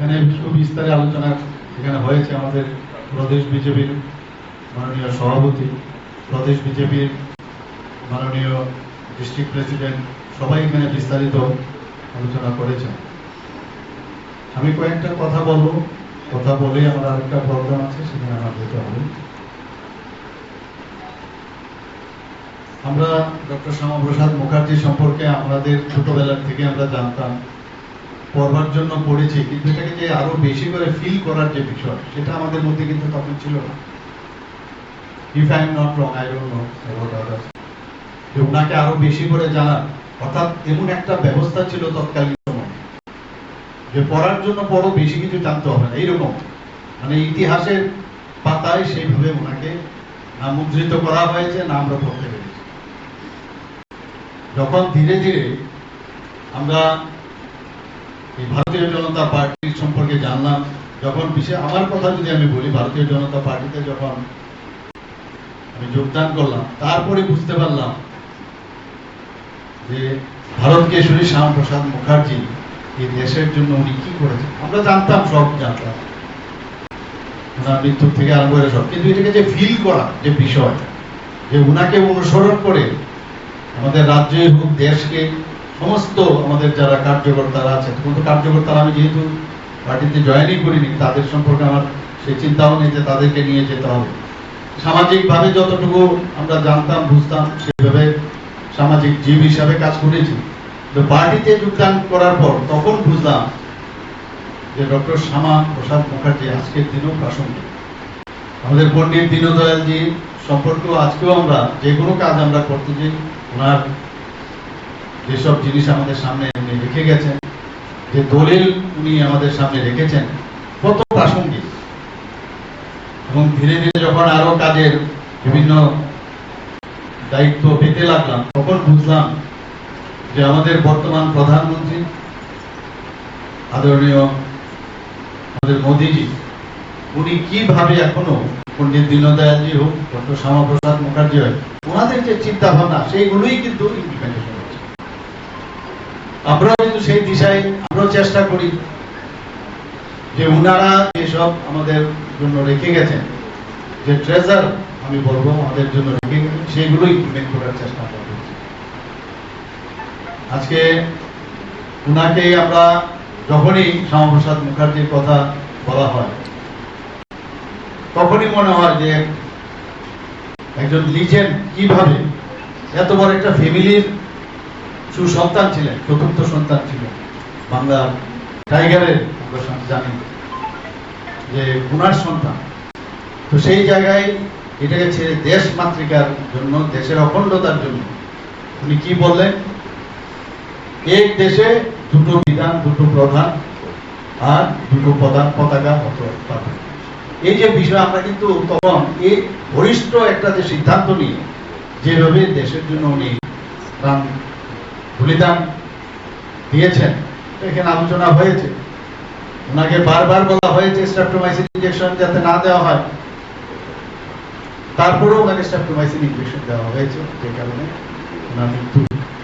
এখানে সুবিস্তারে আলোচনা এখানে হয়েছে আমাদের প্রদেশ বিজেপির মাননীয় সভাপতি, প্রদেশ বিজেপির মাননীয় ডিস্ট্রিক্ট প্রেসিডেন্ট, সবাই এখানে বিস্তারিত আলোচনা করেছেন। আমি কয়েকটা কথা বলবো, কথা বলে আমার আরেকটা প্রোগ্রাম আছে, সেখানে আমার যেতে হবে। আমরা ডক্টর শ্যামাপ্রসাদ মুখার্জি সম্পর্কে আমাদের ছোটবেলার থেকে আমরা জানতাম, পড়বার জন্য পড়েছি, কিন্তু এটাকে যে আরো বেশি করে ফিল করার যে বিষয়, সেটা আমাদের মধ্যে কিন্তু তখন ছিল না। If I am not wrong, I don't know about others, যে ওনাকে আরো বেশি করে জানার, অর্থাৎ এমন একটা ব্যবস্থা ছিল তৎকালীন সময় যে পড়ার জন্য পড়ো, বেশি কিছু জানতে হবে না, এইরকম মানে ইতিহাসের পাতায় সেইভাবে ওনাকে না মুদ্রিত করা হয়েছে, না আমরা পড়তে পেরেছি। যখন ধীরে ধীরে আমরা এই ভারতীয় জনতা পার্টির সম্পর্কে জানলাম, যখন বিশেষ আমার কথা যদি আমি বলি, ভারতীয় জনতা পার্টিতে যখন আমি যোগদান করলাম, তারপরে বুঝতে পারলাম যে ভারত কেশরী শ্যামাপ্রসাদ মুখার্জি এই দেশের জন্য উনি কি করেছেন। আমরা জানতাম, সব জানতাম, ওনার মৃত্যু থেকে আরম্ভ করে সব, কিন্তু এটাকে যে ফিল করা যে বিষয়, যে উনাকে অনুসরণ করে আমাদের রাজ্যে হোক, দেশকে, সমস্ত আমাদের যারা কার্যকর্তারা আছে, কিন্তু কার্যকর্তারা আমি যেহেতু পার্টিতে জয়েনই করিনি, তাদের সম্পর্কে আমার সেই চিন্তাও নেই যে তাদেরকে নিয়ে যেতে হবে। সামাজিকভাবে যতটুকু আমরা জানতাম, বুঝতাম, সেভাবে সামাজিক জীব হিসাবে কাজ করেছি। তো পার্টিতে যোগদান করার পর তখন বুঝলাম যে ডক্টর শ্যামাপ্রসাদ মুখার্জি আজকের দিনেও প্রাসঙ্গিক। আমাদের পণ্ডিত দীনদয়ালজি সম্পর্কেও আজকেও আমরা যে কোনো কাজ আমরা করতে যাই, ওনার যেসব জিনিস আমাদের সামনে উনি রেখে গেছেন, যে দলিল উনি আমাদের সামনে রেখেছেন, কত প্রাসঙ্গিক। এবং ধীরে ধীরে যখন আরো কাজের বিভিন্ন দায়িত্ব পেতে লাগলাম, তখন বুঝলাম যে আমাদের বর্তমান প্রধানমন্ত্রী আদরণীয় আমাদের মোদীজি, উনি কিভাবে এখনো পণ্ডিত দীনদয়ালজি হোক, ডক্টর শ্যামাপ্রসাদ মুখার্জি হয়, ওনাদের যে চিন্তা ভাবনা, সেইগুলোই কিন্তু ইমপ্লিমেন্টেশন হচ্ছে। আমরাও কিন্তু সেই দিশায় আমরাও চেষ্টা করি যে উনারা যেসব আমাদের জন্য রেখে গেছেন, যে ট্রেজার আমি বলবো আমাদের জন্য রেখে গেছেন, সেইগুলো ইমপ্লিমেন্ট করার চেষ্টা করব। আজকে উনাকে আমরা যখনই শ্যামাপ্রসাদ মুখার্জির কথা বলা হয়, তখনই মনে হয় যে একজন লিজেন্ড কিভাবে এত বড় একটা ফ্যামিলির সুসন্তান ছিলেন, চতুর্থ সন্তান ছিলেন বাংলার টাইগারের, আমরা জানি যে উনার সন্তান। তো সেই জায়গায় এটাকে ছেড়ে দেশ মাতৃকার জন্য, দেশের অখণ্ডতার জন্য উনি কি বললেন, এক দেশে দুটো বিধান, দুটো প্রধান, আর দুটো পতাকা পাঠান। এই যে বিষয়, আমরা কিন্তু তখন এই বরিষ্ঠ একটা যে সিদ্ধান্ত নিয়ে যেভাবে দেশের জন্য উনি প্রাণ বলিদান দিয়েছেন, এখানে আলোচনা হয়েছে। ওনাকে বারবার বলা হয়েছে স্ট্রেপ্টোমাইসিন ইনজেকশন যাতে না দেওয়া হয়, তারপরেও ওনাকে স্ট্রেপ্টোমাইসিন ইনজেকশন দেওয়া হয়েছে, যে কারণে ওনার মৃত্যু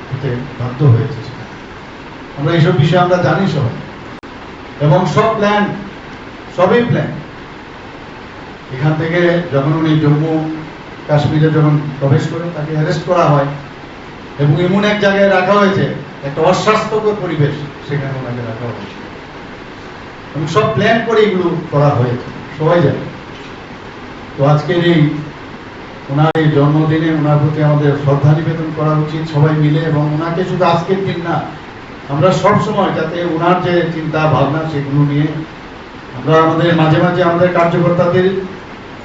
হতে বাধ্য হয়েছে। আমরা এইসব বিষয়ে আমরা জানি সবাই, এবং সব প্ল্যান, সবই প্ল্যান। এখান থেকে যখন উনি জম্মু কাশ্মীরে যখন প্রবেশ করেন, তাকে অ্যারেস্ট করা হয় এবং এমন এক জায়গায় রাখা হয়েছে, একটা অস্বাস্থ্যকর পরিবেশ, সেখানে ওনাকে রাখা হয়েছে এবং সব প্ল্যান করে এগুলো করা হয়েছে, সবাই জানে। তো আজকের এই ওনার এই জন্মদিনে ওনার প্রতি আমাদের শ্রদ্ধা নিবেদন করা উচিত সবাই মিলে, এবং ওনাকে শুধু আজকের দিন না, আমরা সব সময় যাতে ওনার যে চিন্তা ভাবনা সেগুলো নিয়ে আমরা আমাদের মাঝে মাঝে আমাদের কার্যকর্তাদের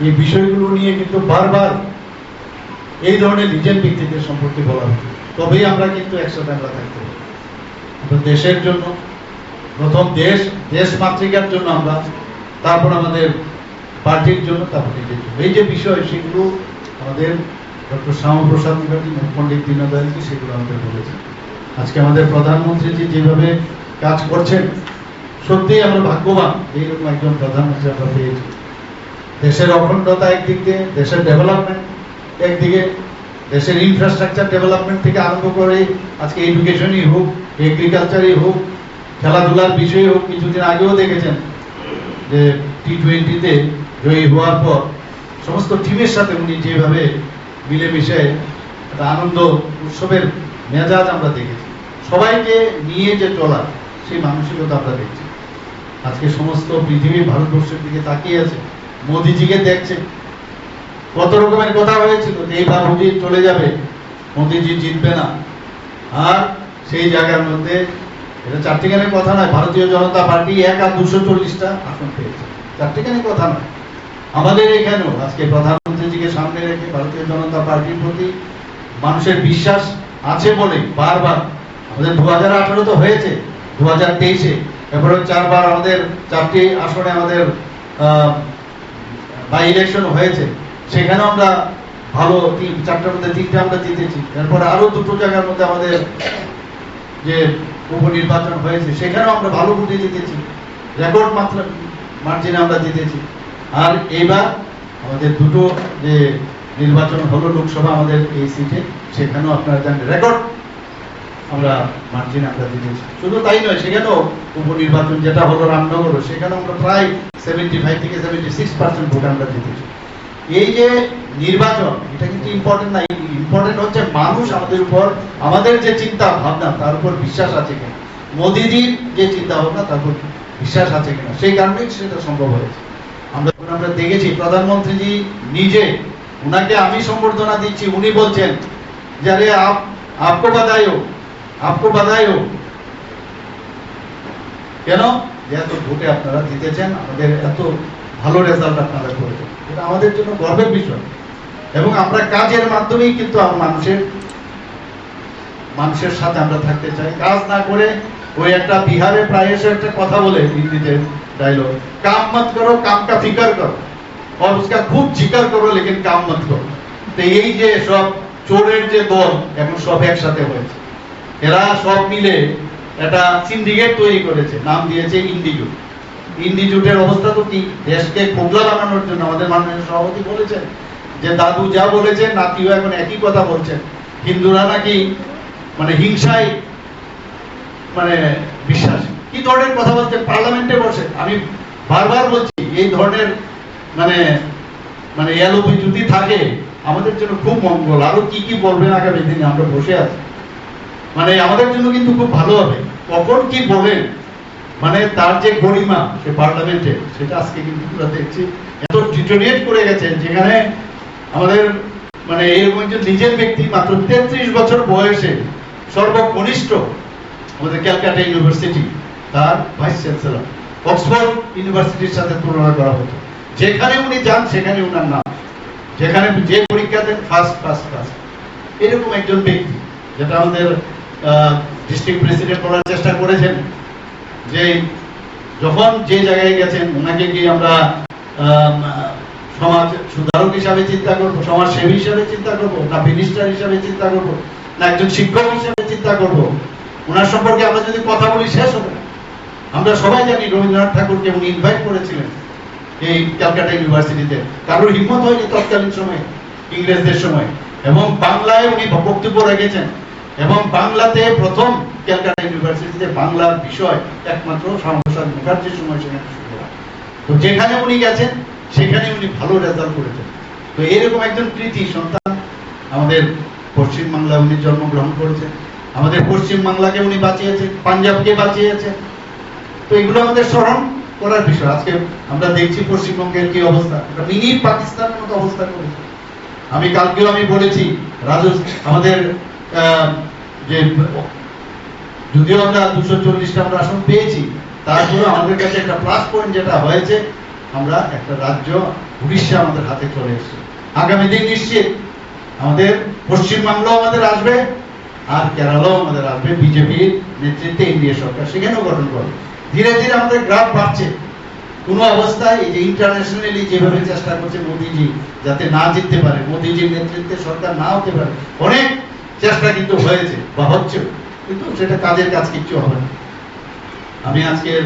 এই বিষয়গুলো নিয়ে কিন্তু বারবার এই ধরনের নিজের ব্যক্তিদের সম্পর্কে বলা উচিত। তবেই আমরা কিন্তু একসাথে আমরা থাকতে পারি। দেশের জন্য প্রথম দেশ মাতৃকার জন্য আমরা, তারপর আমাদের পার্টির জন্য, তারপর নিজের জন্য। এই যে বিষয়, সেগুলো আমাদের ডক্টর শ্যামাপ্রসাদ মুখার্জি, পণ্ডিত দীনদয়ালজি সেগুলো আমাদের বলেছেন। আজকে আমাদের প্রধানমন্ত্রীজি যেভাবে কাজ করছেন, সত্যিই আমরা ভাগ্যবান এইরকম একজন প্রধানমন্ত্রী আমরা পেয়েছি। দেশের অখণ্ডতা একদিক দিয়ে, দেশের ডেভেলপমেন্ট একদিকে, দেশের ইনফ্রাস্ট্রাকচার ডেভেলপমেন্ট থেকে আরম্ভ করে আজকে এডুকেশনই হোক, এগ্রিকালচারই হোক, খেলাধুলার বিষয়ে হোক, কিছুদিন আগেও দেখেছেন যে T20-তে জয়ী হওয়ার পর সমস্ত টিমের সাথে উনি যেভাবে মিলেমিশে একটা আনন্দ উৎসবের মেজাজ আমরা দেখেছি, সবাইকে নিয়ে যে চলা সেই মানসিকতা আমরা দেখছি। আজকে সমস্ত পৃথিবী ভারতবর্ষের দিকে তাকিয়ে আছে, মোদিজিকে দেখছে। কত রকমের কথা হয়েছিল যে এই বাবুজি চলে যাবে, মোদিজি জিতবে না, আর সেই জায়গার মধ্যে এটা চারটিখানের কথা নয়, ভারতীয় জনতা পার্টি 1 আর 240টা আসন পেয়েছে, চারটিখানের কথা নয়। আমাদের এখানেও আজকে প্রধানমন্ত্রীজিকে সামনে রেখে ভারতীয় জনতা পার্টির প্রতি মানুষের বিশ্বাস আছে বলে বারবার আমাদের 2018 তো হয়েছে, 2023-এ এরপরে 4বার আমাদের 4টি আসনে আমাদের বাই ইলেকশন হয়েছে, সেখানেও আমরা ভালো 4টার মধ্যে 3টে আমরা জিতেছি। এরপরে আরো 2টো জায়গার মধ্যে আমাদের যে উপনির্বাচন হয়েছে সেখানেও আমরা ভালো ভোটে জিতেছি, রেকর্ড মার্জিনে আমরা জিতেছি। আর এবার আমাদের 2টো যে নির্বাচন হলো লোকসভা আমাদের এই সিটে, সেখানেও আপনারা জানেন রেকর্ড আমরা মার্জিনে আমরা জিতেছি। শুধু তাই নয়, সেখানেও উপনির্বাচন যেটা হলো রামনগর, সেখানেও আমরা প্রায় 75 থেকে 76% ভোট আমরা জিতেছি। এই যে নির্বাচন, এটা কিন্তু ইম্পর্টেন্ট না, ইম্পর্টেন্ট হচ্ছে মানুষ আমাদের উপর, আমাদের যে চিন্তা ভাবনা তার উপর বিশ্বাস আছে কিনা, মোদিজির যে চিন্তা ভাবনা তার উপর বিশ্বাস আছে কিনা, সেই কারণেই সেটা সম্ভব হয়েছে। আমরা দেখেছি প্রধানমন্ত্রীজি নিজে, উনাকে আমি সম্বর্ধনা দিচ্ছি, উনি বলছেন যে আরে আপকো বাধাই হো, আপকো বাধাই হো। কেন? যে এত ভোটে আপনারা জিতেছেন, আমাদের এত ভালো রেজাল্ট আপনারা করেছেন, এটা আমাদের জন্য গর্বের বিষয়। এবং আমরা কাজের মাধ্যমেই কিন্তু মানুষের সাথে আমরা থাকতে চাই, কাজ না করে। ওই একটা বিহারে প্রায় এসে একটা কথা বলে হিন্দিতে ডায়লগ, কাম মত করো, কাম কা ফিকর করো, और उसका खूब जिक्र करो लेकिन काम मत करो। তো এই যে সব চোরের যে দল এখন সব একসাথে হয়েছে, এরা সব মিলে একটা সিন্ডিকেট তৈরি করেছে, নাম দিয়েছে ইন্ডিজুট। ইন্ডিজুটের অবস্থা তো কি, দেশকে খোকলা বানানোর জন্য আমাদের মাননীয় সভাপতি বলেছেন যে দাদু যা বলেছেন নাতিও এখন একই কথা বলছেন, হিন্দুরা নাকি মানে হিংসায় মানে বিশ্বাসী। কি ধরনের কথা বলছেন পার্লামেন্টে বসে? আমি বারবার বলছি এই ধরনের মানে মানে এলোপি যদি থাকে আমাদের জন্য খুব মঙ্গল। আরো কি কি বলবেন আগামী দিনে, আমরা বসে আছি, মানে আমাদের জন্য কিন্তু খুব ভালো হবে। কখন কি বলেন, মানে তার যে গরিমা সে পার্লামেন্টে, সেটা আজকে কিন্তু আমরা দেখছি এত ডিটোনেট করে গেছেন, যেখানে আমাদের মানে এরকম একজন নিজের ব্যক্তি মাত্র 33 বছর বয়সে সর্বকনিষ্ঠ আমাদের ক্যালকাটা ইউনিভার্সিটি, তার ভাইস চ্যান্সেলর, অক্সফোর্ড ইউনিভার্সিটির সাথে তুলনা করা হতো। যেখানে উনি যান সেখানে উনার নাম, যেখানে যে পরীক্ষা দেন ফার্স্ট ফার্স্ট ফার্স্ট, এরকম একজন ব্যক্তি, যেটা আমাদের ডিস্ট্রিক্ট প্রেসিডেন্ট করার চেষ্টা করেছেন, যে যখন যে জায়গায় গেছেন ওনাকে কি আমরা সমাজ সুধারক হিসাবে চিন্তা করব, সমাজ সেবী হিসাবে চিন্তা করব, না মিনিস্টার হিসাবে চিন্তা করব, না একজন শিক্ষক হিসাবে চিন্তা করব? ওনার সম্পর্কে আমরা যদি কথা বলি শেষ হবে না। আমরা সবাই জানি রবীন্দ্রনাথ ঠাকুরকে উনি ইনভাইট করেছিলেন এই ক্যালকাটা ইউনিভার্সিটিতে, কারোর হিম্মত হয়নি তৎকালীন সময়ে ইংরেজদের সময়, এবং বাংলায় উনি বক্তব্য রেখেছেন, এবং বাংলাতে প্রথম ক্যালকাটা ইউনিভার্সিটিতে বাংলার বিষয় একমাত্র শ্যামাপ্রসাদ মুখার্জির সময় সেখানে শুরু হয়। তো যেখানে উনি গেছেন সেখানে উনি ভালো রেজাল্ট করেছেন। তো এরকম একজন কৃতি সন্তান আমাদের পশ্চিম বাংলা উনি জন্মগ্রহণ করেছেন, আমাদের পশ্চিম বাংলাকে উনি বাঁচিয়েছেন, পাঞ্জাবকে বাঁচিয়েছেন। তো এগুলো আমাদের স্মরণ করার বিষয়। আজকে আমরা দেখছি পশ্চিমবঙ্গের কি অবস্থা, এটা মিনি পাকিস্তানের মতো অবস্থা করেছে। আমি কালকেও আমি বলেছি আমাদের যে যদিও আমরা 240টা আমরা আসন পেয়েছি, তারপরে আমাদের কাছে একটা প্লাস পয়েন্ট যেটা হয়েছে, আমরা একটা রাজ্য উড়িষ্যা আমাদের হাতে চলে এসেছে। আগামী দিন নিশ্চিত আমাদের পশ্চিমবাংলাও আমাদের আসবে, আর কেরালাও আমাদের আসবে, বিজেপির নেতৃত্বে এনডিএ সরকার সেখানেও গঠন করবে। ধীরে ধীরে আমাদের গ্রাফ বাড়ছে। কোন অবস্থায় এই যে ইন্টারন্যাশনালি যেভাবে চেষ্টা করছে মোদিজি যাতে না জিততে পারে, মোদিজির নেতৃত্বে সরকার না হতে পারে, অনেক চেষ্টা কিন্তু হয়েছে বা হচ্ছে, কিন্তু সেটা কাজের কাজ কিচ্ছু হবে না। আমি আজকের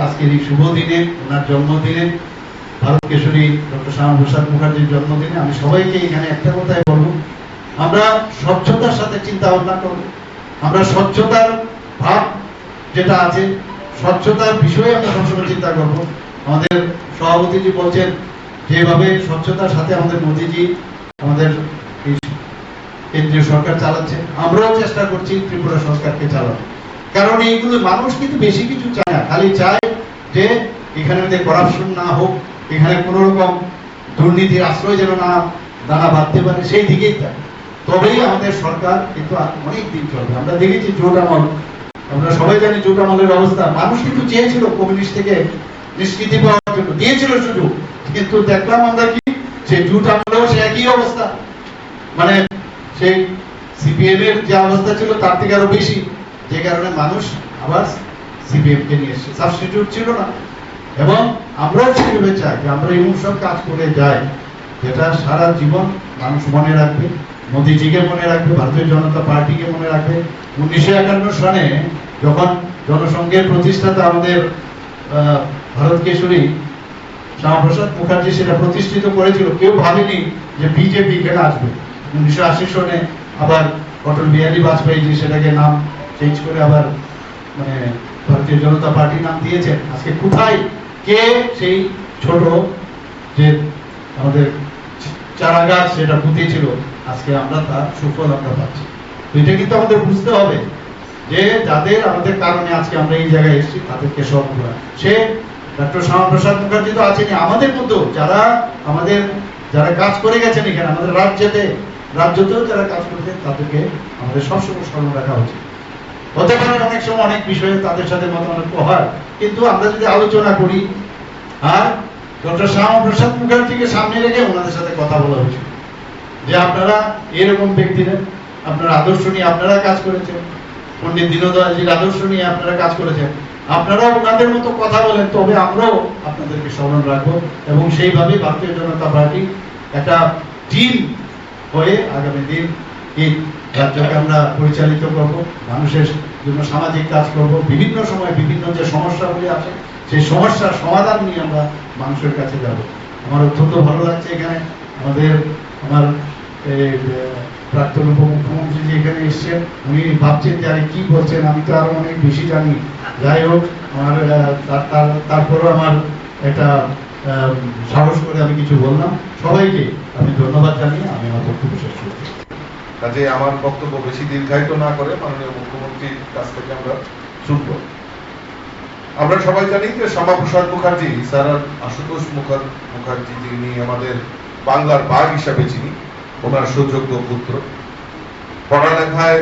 আজকের এই শুভ দিনে, ওনার জন্মদিনে, ভারত কেশরী ডক্টর শ্যামাপ্রসাদ মুখার্জির জন্মদিনে আমি সবাইকে এখানে একটা কথাই বলবো, আমরা স্বচ্ছতার সাথে চিন্তা ভাবনা করবো, আমরা স্বচ্ছতার ভাব যেটা আছে, স্বচ্ছতার বিষয়ে আমরা সবসময় চিন্তা করব। আমাদের সভাপতিজি বলছেন যেভাবে স্বচ্ছতার সাথে আমাদের মোদীজি আমাদের কেন্দ্রীয় সরকার চালাচ্ছে, আমরাও চেষ্টা করছি ত্রিপুরা সরকারকে চালানো। কারণ এইগুলো মানুষ কিন্তু বেশি কিছু চায় না, খালি চায় যে এখানে করাপশন না হোক, এখানে কোন রকম দুর্নীতির আশ্রয় যেন না দানা বাঁধতে পারে, সেই দিকেই চায়। তবেই আমাদের সরকার কিন্তু অনেক দিন চলবে। আমরা দেখেছি জোট আমল, আমরা সবাই জানি জোট আমলের অবস্থা। মানুষ কিন্তু চেয়েছিল কমিউনিস্ট থেকে নিষ্কৃতি পাওয়ার জন্য, দিয়েছিল সুযোগ, কিন্তু দেখলাম আমরা কি সেই জোট আমলেও সে একই অবস্থা। মানে সেই সিপিএম এর যে অবস্থা ছিল তার থেকে আরো বেশি, যে কারণে মানুষ আবার সিপিএম কে নিয়ে এসেছে, সাবস্টিটিউট ছিল না। এবং আমরাও সেভাবে চাই যে আমরা এমন সব কাজ করে যাই যেটা সারা জীবন মানুষ মনে রাখবে, মোদীজিকে মনে রাখবে, ভারতীয় জনতা পার্টিকে মনে রাখবে। 1951 সনে যখন জনসংঘের প্রতিষ্ঠাতা আমাদের ভারত কেশরী শ্যামাপ্রসাদ মুখার্জি সেটা প্রতিষ্ঠিত করেছিল, কেউ ভাবেনি যে বিজেপি এখানে আসবে। 1980 সনে আবার অটল বিহারী বাজপেয়ী জি সেটাকে নাম চেঞ্জ করে আবার মানে ভারতীয় জনতা পার্টি নাম দিয়েছেন। আজকে কোথায় কে সেই ছোট যে আমাদের চারা গাছ সেটা পুঁতেছিল, আজকে আমরা তার সুফল আমরা পাচ্ছি। এটা কিন্তু আমাদের বুঝতে হবে যে যাদের আমাদের কারণে আজকে আমরা এই জায়গায় এসেছি তাদেরকে সব করা। সে ডক্টর শ্যামাপ্রসাদ মুখার্জি তো আছেনই, আমাদের মধ্যেও যারা কাজ করে গেছেন এখানে আমাদের রাজ্যতেও যারা কাজ করেছেন তাদেরকে আমাদের সবসময় স্মরণ রাখা উচিত। হতে পারে অনেক সময় অনেক বিষয়ে তাদের সাথে মতানৈক্য হয়, কিন্তু আমরা যদি আলোচনা করি আর ডক্টর শ্যামাপ্রসাদ মুখার্জিকে সামনে রেখে ওনাদের সাথে কথা বলা উচিত যে আপনারা এরকম ব্যক্তিরা, আপনার আদর্শ নিয়ে আপনারা কাজ করেছেন, পণ্ডিত দীনদয়ালজির আদর্শ নিয়ে আপনারা কাজ করেছেন, আপনারাও ওনাদের মতো কথা বলেন, তবে আমরাও আপনাদেরকে স্মরণ রাখবো। এবং সেইভাবে ভারতীয় জনতা পার্টি একটা টিম হয়ে আগামী দিন এই রাজ্যকে আমরা পরিচালিত করব, মানুষের জন্য সামাজিক কাজ করব, বিভিন্ন সময় বিভিন্ন যে সমস্যাগুলি আছে সেই সমস্যার সমাধান নিয়ে আমরা মানুষের কাছে যাব। আমার অত্যন্ত ভালো লাগছে এখানে আমার প্রাক্তন উপমুখ্যমন্ত্রী যে এখানে এসছেন, উনি ভাবছেন যে আরে কি বলছেন, আমি তো আরো অনেক বেশি জানি। যাই হোক, আমার তারপরও আমার একটা সাহস করে আমি কিছু বললাম। সবাইকে আমি ধন্যবাদ জানিয়ে আমি আমার বক্তব্য শেষ করছি। কাজে আমার বক্তব্য বেশি দীর্ঘায়িত না করে মাননীয় মুখ্যমন্ত্রীর কাছ থেকে আমরা শুনব। আমরা সবাই জানি যে শ্যামাপ্রসাদ মুখার্জি, স্যার আশুতোষ মুখার্জি, যিনি আমাদের বাংলার বাঘ হিসাবে চিনি, ওনার সুযোগ্য পুত্র, পড়ালেখায়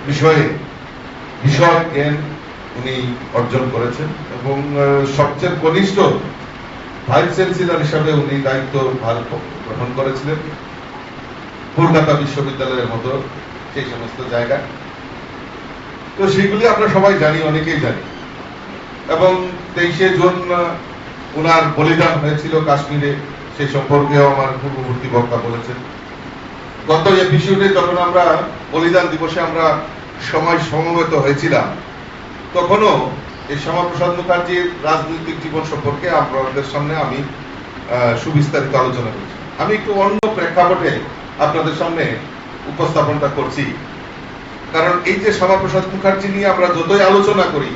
বিষয় জ্ঞান উনি অর্জন করেছেন এবং সবচেয়ে কনিষ্ঠ ভাইস চ্যান্সেলর হিসাবে উনি দায়িত্ব ভার গ্রহণ করেছিলেন কলকাতা বিশ্ববিদ্যালয়ের মতো সেই সমস্ত জায়গায়। তো সেগুলি আমরা সবাই জানি, অনেকেই জানি। এবং 23শে জুন ওনার বলিদান হয়েছিল কাশ্মীরে, সেই সম্পর্কেও আমার পূর্ববর্তী বক্তা বলেছেন। গত এপিসোডে যখন আমরা বলিদান দিবসে আমরা সমবেত হয়েছিলাম, তখনও এই শ্যামাপ্রসাদ মুখার্জির রাজনৈতিক জীবন সম্পর্কে আপনাদের সামনে আমি সুবিস্তারিত আলোচনা করছি। আমি একটু অন্য প্রেক্ষাপটে আপনাদের সামনে উপস্থাপনটা করছি, কারণ এই যে শ্যামাপ্রসাদ মুখার্জি নিয়ে আমরা যতই আলোচনা করি,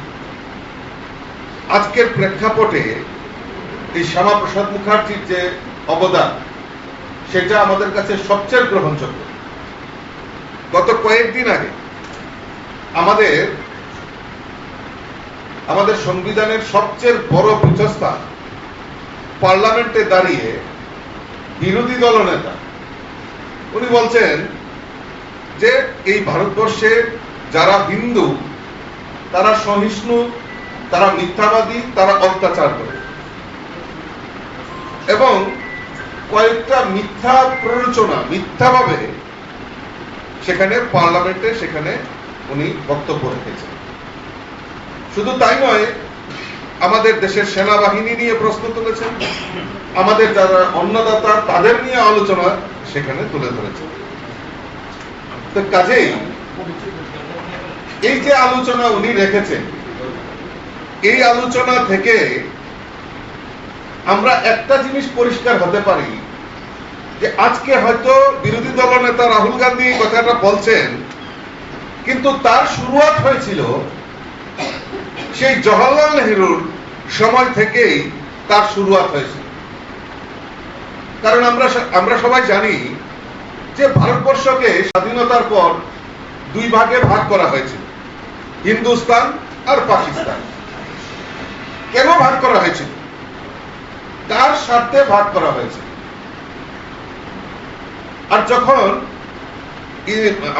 আজকের প্রেক্ষাপটে এই শ্যামাপ্রসাদ মুখার্জির যে অবদান সেটা আমাদের কাছে সবচেয়ে গ্রহণযোগ্য। গত কয়েকদিন আগে আমাদের সংবিধানের সবচেয়ে বড় পীঠস্থান পার্লামেন্টে দাঁড়িয়ে বিরোধী দলনেতা উনি বলছেন যে এই ভারতবর্ষে যারা হিন্দু তারা সহিষ্ণু, তারা মিথ্যাবাদী, তারা অত্যাচার করে, এবং কয়েকটা মিথ্যা প্ররোচনা, মিথ্যাভাবে সেখানে পার্লামেন্টে সেখানে উনি বক্তব্য রেখেছেন। শুধু তাই নয়, আমাদের দেশের সেনাবাহিনী নিয়ে প্রশ্ন তুলেছেন, আমাদের যারা অন্নদাতা তাদের নিয়ে আলোচনা সেখানে তুলে ধরেছেন। তো কাজেই এই যে আলোচনা উনি রেখেছেন, এই আলোচনা থেকে আমরা একটা জিনিস পরিষ্কার হতে পারি যে আজকে হয়তো বিরোধী দলনেতা রাহুল গান্ধী এই কথাটা বলছেন, কিন্তু তার শুরুয়াত হয়েছিল সেই জওহরলাল নেহরুর সময় থেকেই তার শুরুয়াত হয়েছে। কারণ আমরা সবাই জানি যে ভারতবর্ষকে স্বাধীনতার পর দুই ভাগে ভাগ করা হয়েছে, হিন্দুস্তান আর পাকিস্তান। কেন ভাগ করা হয়েছিল, কার স্বার্থে ভাগ করা হয়েছে? আর যখন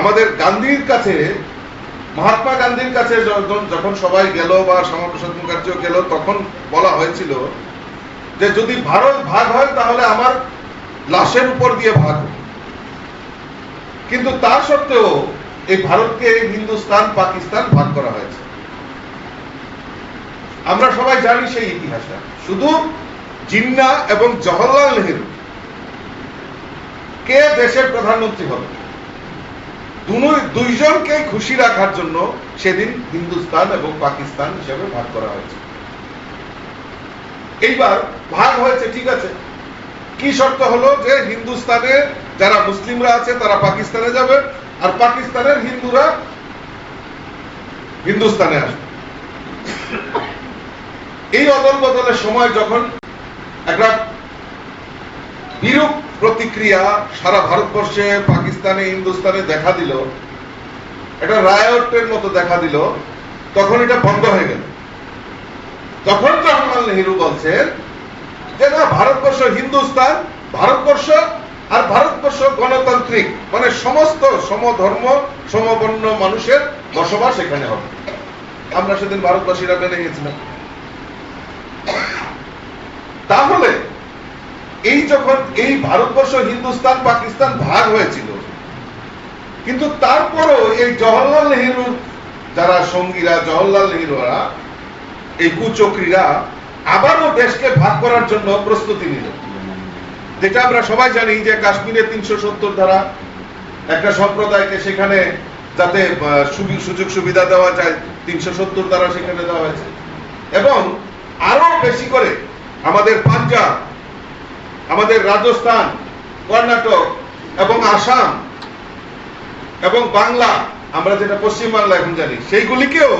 আমাদের গান্ধীর কাছে, মহাত্মা গান্ধীর কাছে যখন সবাই গেল বা শ্যামাপ্রসাদ মুখার্জিও গেল, তখন বলা হয়েছিল যে যদি ভারত ভাগ হয় তাহলে আমার লাশের উপর দিয়ে ভাগ হবে। কিন্তু তা সত্ত্বেও এই ভারতকে হিন্দুস্তান পাকিস্তান ভাগ করা হয়েছে। আমরা সবাই জানি সেই ইতিহাসটা। শুধু জিন্না এবং জওহরলাল নেহরু কে দেশের প্রধানমন্ত্রী হবে, দুইজনকে খুশি রাখার জন্য সেদিন হিন্দুস্তান এবং পাকিস্তান হিসেবে ভাগ করা হয়েছে। এইবার ভাগ হয়েছে, ঠিক আছে, কি শর্ত হলো যে হিন্দুস্তানে যারা মুসলিমরা আছে তারা পাকিস্তানে যাবে, আর পাকিস্তানের হিন্দুরা হিন্দুস্তানে আসবে। এই অদল বদলের সময় যখন একটা বিরূপ প্রতিক্রিয়া সারা ভারতবর্ষে, পাকিস্তানে, হিন্দুস্তানে দেখা দিল, এটা রায়টের মতো দেখা দিল, তখন এটা বন্ধ হয়ে গেল। তখন জওহরলাল নেহরু বলছেন যে না, ভারতবর্ষ হিন্দুস্তান, ভারতবর্ষ আর ভারতবর্ষ গণতান্ত্রিক, মানে সমস্ত সমধর্ম সমবর্ণ মানুষের বসবাস এখানে হবে। আমরা সেদিন ভারতবাসীরা মেনে গেছিলাম। তাহলে এই যখন এই ভারতবর্ষ হিন্দুস্তান পাকিস্তান ভাগ হয়েছিল, কিন্তু তারপরও এই জওহরলাল নেহরুর যারা সঙ্গীরা, জওহরলাল নেহরুরা, এই কুচক্রীরা আবারও দেশকে ভাগ করার জন্য প্রস্তুতি নিল। যেটা আমরা সবাই জানি যে কাশ্মীরে 370 ধারা, একটা সম্প্রদায়কে সেখানে যাতে সুযোগ সুবিধা দেওয়া যায় 370 ধারা সেখানে দেওয়া হয়েছে। এবং আরো বেশি করে আমাদের পাঞ্জাব, আমাদের রাজস্থান, কর্ণাটক এবং আসাম এবং বাংলা, আমরা যেটা পশ্চিম বাংলা এখন জানি, সেইগুলিকেও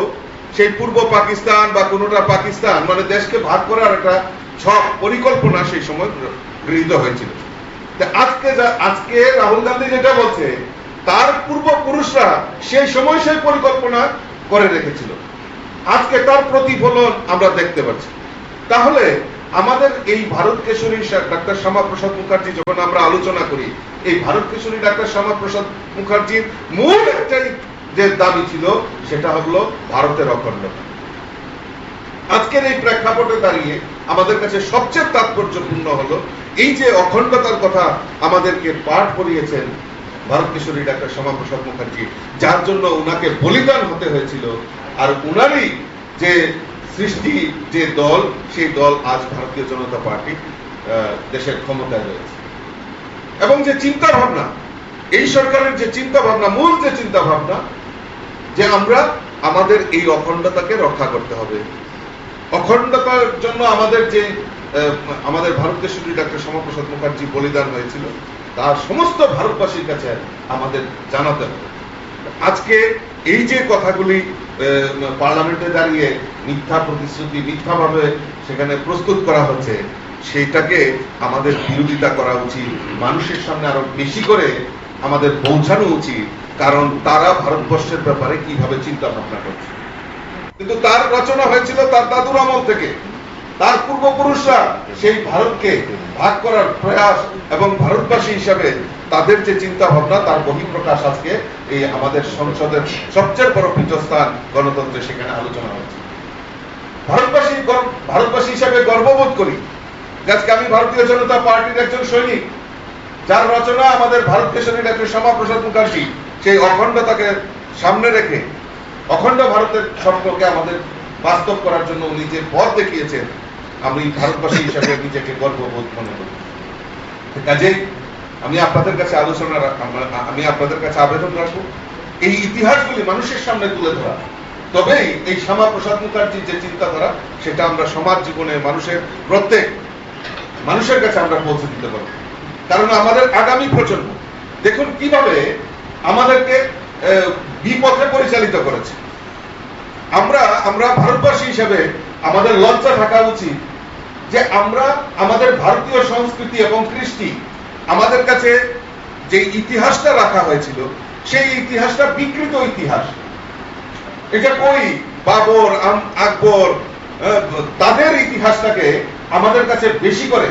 সেই পূর্ব পাকিস্তান বা কোনোটা পাকিস্তান, মানে দেশকে ভাগ করার একটা ছক পরিকল্পনা সেই সময় গৃহীত হয়েছিল। আজকে রাহুল গান্ধী যেটা বলছে, তার পূর্বপুরুষরা সেই সময় সেই পরিকল্পনা করে রেখেছিল। আজকে তার প্রতিফলন আমরা দেখতে পাচ্ছি। তাহলে আমাদের এই ভারত কেশরী ডাক্তার শ্যামাপ্রসাদ মুখার্জি যখন আমরা আলোচনা করি, এই ভারত কেশরী ডাক্তার শ্যামাপ্রসাদ মুখার্জির মূল একটাই যে দাবি ছিল, সেটা হলো ভারতের অখণ্ডতা। আজকের এই প্রেক্ষাপটে দাঁড়িয়ে আমাদের কাছে সবচেয়ে তাৎপর্যপূর্ণ হলো এই যে অখণ্ডতার কথা আমাদেরকে পাঠ করিয়েছেন ভারত কেশরী ডাক্তার শ্যামাপ্রসাদ মুখার্জি, যার জন্য উনাকে বলিদান হতে হয়েছিল। আর উনারই যে সৃষ্টি যে দল, সেই দল আজ ভারতীয় জনতা পার্টি দেশের ক্ষমতায় রয়েছে। এবং যে চিন্তা ভাবনা, এই সরকারের যে চিন্তা ভাবনা, মূল যে চিন্তা ভাবনা, যে আমরা আমাদের এই অখণ্ডতাকে রক্ষা করতে হবে। অখণ্ডতার জন্য আমাদের ভারত কেশরী ডাক্তার শ্যামাপ্রসাদ মুখার্জি বলিদান হয়েছিল, তার সমস্ত ভারতবাসীর কাছে আমাদের জানাতে হবে। আজকে এই যে কথাগুলি পার্লামেন্টে দাঁড়িয়ে মিথ্যা প্রতিশ্রুতি, মিথ্যাভাবে সেখানে প্রস্তুত করা হচ্ছে, সেইটাকে আমাদের বিরোধিতা করা উচিত। মানুষের সামনে আরো বেশি করে আমাদের পৌঁছানো উচিত, কারণ তারা ভারতবর্ষের ব্যাপারে কিভাবে চিন্তা ভাবনা করছে। কিন্তু তার রচনা হয়েছিল তার দাদুর আমল থেকে। তার পূর্বপুরুষরা সেই ভারতকে ভাগ করার প্রয়াস এবং ভারতবাসী হিসাবে তাদের যে চিন্তা ভাবনা, তার বহিঃপ্রকাশ আজকে এই আমাদের সংসদের সবচেয়ে বড় পীঠস্থান গণতন্ত্রে সেখানে আলোচনা হচ্ছে। ভারতবাসী হিসাবে গর্ববোধ করি আজকে আমি ভারতীয় জনতা পার্টির একজন সৈনিক, যার রচনা আমাদের ভারত কেশরী ডাক্তার শ্যামাপ্রসাদ মুখার্জি সেই অখণ্ডতাকে সামনে রেখে অখণ্ড ভারতের স্বপ্নকে আমাদের বাস্তব করার জন্য উনি যে পথ দেখিয়েছেন, আমি ভারতবাসী হিসাবে নিজেকে গর্ববোধ মনে করি। কাজেই আমি আপনাদের কাছে আবেদন রাখবো এই ইতিহাসগুলি মানুষের সামনে তুলে ধরা, তবেই এই শ্যামাপ্রসাদ মুখার্জির যে চিন্তাধারা, সেটা আমরা সমাজ জীবনে প্রত্যেক মানুষের কাছে আমরা পৌঁছে দিতে পারবো। কারণ আমাদের আগামী প্রজন্ম দেখুন কিভাবে আমাদেরকে বিপথে পরিচালিত করেছে। আমরা ভারতবাসী হিসেবে আমাদের লজ্জা থাকা উচিত যে আমরা আমাদের ভারতীয় সংস্কৃতি এবং কৃষ্টি আমাদের কাছে যে ইতিহাসটা রাখা হয়েছিল সেই ইতিহাসটা বিকৃত ইতিহাস। এটা কই বাবর আকবর তাদের ইতিহাসটাকে আমাদের কাছে বেশি করে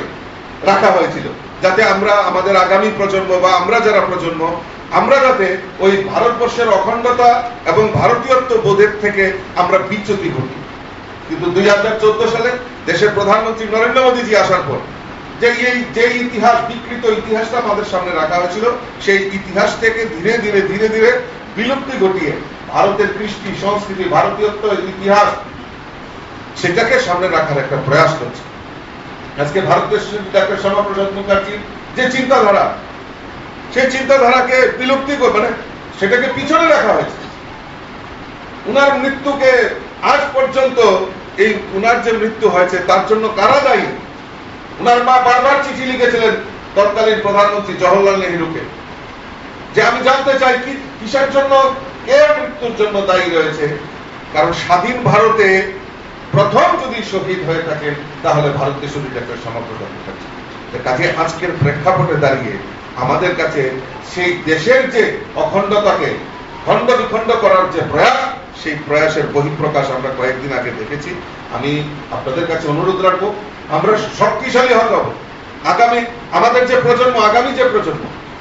রাখা হয়েছিল, যাতে আমরা আমাদের আগামী প্রজন্ম বা আমরা যারা প্রজন্ম আমরা যাতে ওই ভারতবর্ষের অখণ্ডতা এবং ভারতীয়ত্ব বোধের থেকে আমরা বিচ্যুতি ঘটি। কিন্তু 2014 সালে দেশের প্রধানমন্ত্রী নরেন্দ্র মোদীজি আসার পর যে ইতিহাস বিকৃত ইতিহাসটা আমাদের সামনে রাখা হয়েছিল সেই ইতিহাস থেকে ধীরে ধীরে ধীরে ধীরে বিলুপ্তি ঘটিয়ে ভারতের কৃষ্টি সংস্কৃতি ভারতীয়ত্ব ইতিহাস সেটাকে সামনে রাখার একটা প্রয়াস করছে। আজকে ভারতের ডাক্তার শ্যামাপ্রসাদ মুখার্জির যে চিন্তাধারা সেই চিন্তাধারাকে বিলুপ্তি মানে সেটাকে পিছনে রাখা হয়েছে। উনার মৃত্যুকে আজ পর্যন্ত এই উনার যে মৃত্যু হয়েছে তার জন্য কারা দায়ী? উনার মা বারবার চিঠি লিখেছিলেন তৎকালীন প্রধানমন্ত্রী জওহরলাল নেহরুকে যে আমি জানতে চাই কি কিসের জন্য কে মৃত্যুর জন্য দায়ী রয়েছে। কারণ স্বাধীন ভারতে প্রথম যদি শহীদ হয়ে থাকেন তাহলে ভারতের শহীদ ডাক্তার শ্যামাপ্রসাদ মুখার্জি। কাজে আজকের প্রেক্ষাপটে দাঁড়িয়ে আমাদের কাছে সেই দেশের যে অখণ্ডতাকে খণ্ড বিখণ্ড করার যে প্রয়াস সেই প্রয়াসের বহিঃপ্রকাশ আমরা কয়েকদিন আগে দেখেছি। আমি আপনাদের কাছে অনুরোধ রাখবো আমরা শক্তিশালী হতে হবে। আমাদের যে প্রজন্ম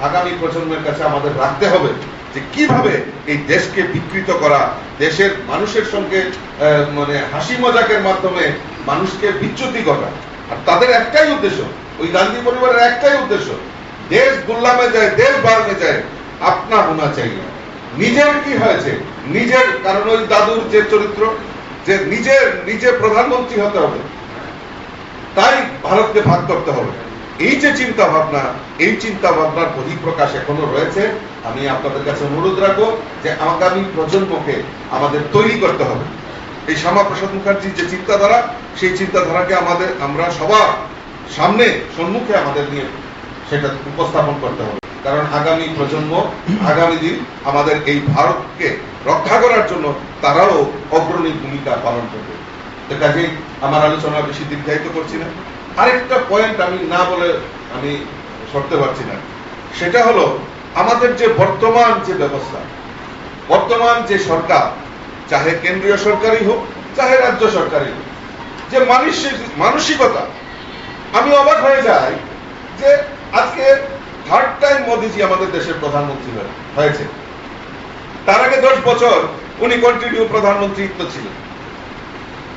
আগামী প্রজন্মের কাছে আমাদের রাখতে হবে যে কিভাবে এই দেশকে বিকৃত করা, দেশের মানুষের সঙ্গে মানে হাসি মজাকের মাধ্যমে মানুষকে বিচ্যুতি করা। আর তাদের একটাই উদ্দেশ্য, ওই গান্ধী পরিবারের একটাই উদ্দেশ্য, দেশ গুল্লামে যায়, দেশ বাড়মে যায়, আপনা হোনা চাই। নিজের কি হয়েছে নিজের, কারণ ওই দাদুর যে চরিত্র যে নিজে প্রধানমন্ত্রী হতে হবে, তাই ভারতকে ভাগ করতে হবে। এই যে চিন্তা ভাবনার বহিঃপ্রকাশ এখনো রয়েছে। আমি আপনাদের কাছে অনুরোধ রাখবো যে আগামী প্রজন্মকে আমাদের তৈরি করতে হবে। এই শ্যামাপ্রসাদ মুখার্জির যে চিন্তাধারা সেই চিন্তাধারাকে আমরা সবার সম্মুখে আমাদের নিয়ে সেটা উপস্থাপন করতে হবে। কারণ আগামী প্রজন্ম আগামী দিন আমাদের এই ভারতকে রক্ষা করার জন্য তারাও অগ্রণী ভূমিকা পালন করবে। কাজেই আমার আলোচনা বেশি দীর্ঘায়িত করছি না। আরেকটা পয়েন্ট আমি না বলে আমি সরতে পারছি না, সেটা হলো আমাদের যে বর্তমান যে ব্যবস্থা, বর্তমান যে সরকার, চাহে কেন্দ্রীয় সরকারই হোক চাহে রাজ্য সরকারই হোক, যে মানসিকতা, আমি অবাক হয়ে যাই যে আজকে থার্ড টাইম মোদিজি আমাদের দেশের প্রধানমন্ত্রী হয়েছে। তার আগে 10 বছর উনি কন্টিনিউ প্রধানমন্ত্রীত্ব ছিলেন।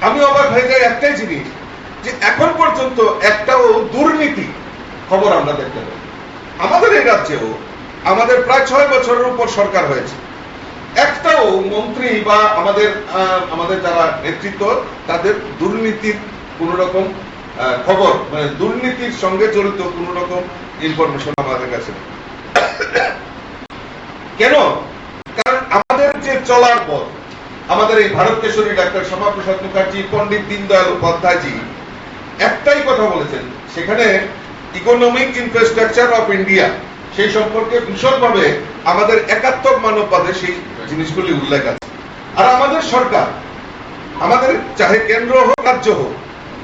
আমি অবাক হয়ে যাই একটাই জিনিস, যে এখন পর্যন্ত একটাও দুর্নীতি খবর আমরা দেখতে পাই। আমাদের এই রাজ্যেও আমাদের প্রায় 6 বছরের উপর সরকার হয়েছে, একটাও মন্ত্রী বা আমাদের যারা নেতৃত্ব তাদের দুর্নীতির কোন রকম খবর, মানে দুর্নীতির সঙ্গে জড়িত কোন রকম ইনফরমেশন আমাদের কাছে। কেন? কারণ আমাদের যে চলার পথ, আমাদের এই ভারত কেশরী ডাক্তার শ্যামাপ্রসাদ মুখার্জি, পণ্ডিত দীনদয়াল উপাধ্যায়জি একটাই কথা বলেছেন, সেখানে ইকোনমিক ইনফ্রাস্ট্রাকচার অফ ইন্ডিয়া সেই সম্পর্কে ভীষণভাবে আমাদের একাত্মক মানববাদে সেই জিনিসগুলি উল্লেখ আছে। আর আমাদের সরকার, আমাদের চাহে কেন্দ্র হোক রাজ্য হোক,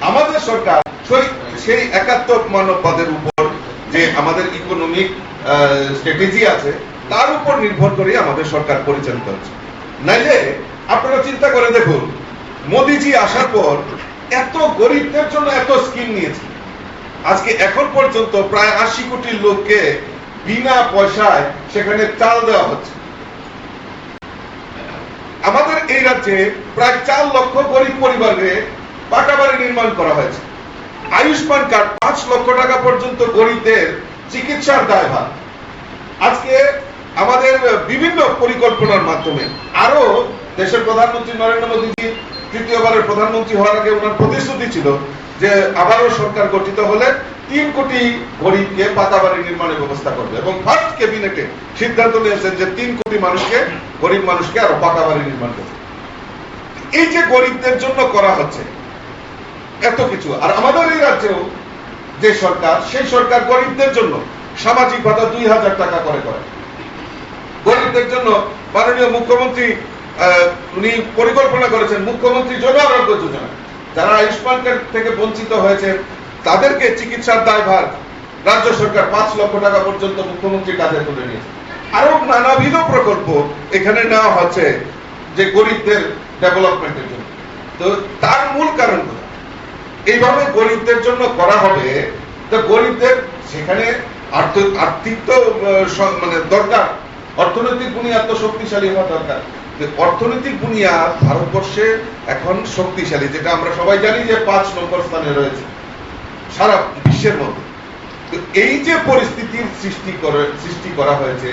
আমাদের সরকার সেই একাত্মক মানববাদের উপর যে আমাদের ইকোনমিক স্ট্র্যাটেজি আছে তার উপর নির্ভর করে আমাদের সরকার পরিচালিত হচ্ছে। নাইলে আপনারা চিন্তা করে দেখুন, মোদিজি আসার পর এত গরিবদের জন্য এত স্কিম নিয়েছে। আজকে এখন পর্যন্ত প্রায় 80 কোটি লোককে বিনা পয়সায় সেখানে চাল দেওয়া হচ্ছে। আমাদের এই রাজ্যে প্রায় 4 লক্ষ গরিব পরিবারে পাকা বাড়ি নির্মাণ করা হয়েছে। আয়ুষ্মান কার্ড 5 লক্ষ টাকা পর্যন্ত গরিবদের চিকিৎসার দায়ভার। আজকে আমাদের বিভিন্ন পরিকল্পনার মাধ্যমে আরো দেশের প্রধানমন্ত্রী নরেন্দ্র মোদীজি তৃতীয়বারের প্রধানমন্ত্রী হওয়ার আগে ওনার প্রতিশ্রুতি ছিল যে আবারও সরকার গঠিত হলে 3 কোটি গরিবকে পাকা বাড়ি নির্মাণের ব্যবস্থা করবে, এবং ফার্স্ট ক্যাবিনেটে সিদ্ধান্ত নিয়েছেন যে 3 কোটি গরিব মানুষকে আরো পাকা বাড়ি নির্মাণ করবে। এই যে গরিবদের জন্য করা হচ্ছে এত কিছু, আর আমাদের এই রাজ্যেও যে সরকার, সেই সরকার গরিবদের জন্য সামাজিক ভাতা 2000 টাকা করে গরিবদের জন্য মাননীয় মুখ্যমন্ত্রী উনি পরিকল্পনা করেছেন মুখ্যমন্ত্রী জন আরোগ্য যোজনা, যারা আয়ুষ্মান কার্ড থেকে বঞ্চিত হয়েছে তাদেরকে চিকিৎসার দায়ভার রাজ্য সরকার 5 লক্ষ টাকা পর্যন্ত মুখ্যমন্ত্রী কাঁধে তুলে নিয়েছে। আরো নানাবিধ প্রকল্প এখানে নেওয়া হচ্ছে যে গরিবদের ডেভেলপমেন্টের জন্য। তো তার মূল কারণ কোথায়? এইভাবে গরিবদের জন্য করা হবে, তো গরিবদের সেখানে আর্থিক তো মানে দরকার, অর্থনৈতিক বুনিয়াদ তো শক্তিশালী হওয়া দরকার। অর্থনৈতিক বুনিয়াদ ভারতবর্ষে এখন শক্তিশালী, যেটা আমরা সবাই জানি যে 5 নম্বর স্থানে রয়েছে সারা বিশ্বের মধ্যে। তো এই যে পরিস্থিতির সৃষ্টি করা হয়েছে,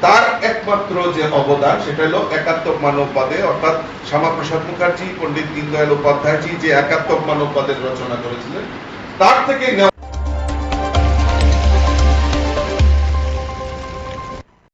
তার একমাত্র যে অবদান সেটা হলো একাত্মক মানববাদে, অর্থাৎ শ্যামাপ্রসাদ মুখার্জি, পণ্ডিত দীনদয়াল উপাধ্যায়জি যে একাত্মক মানববাদের রচনা করেছিলেন, তার থেকে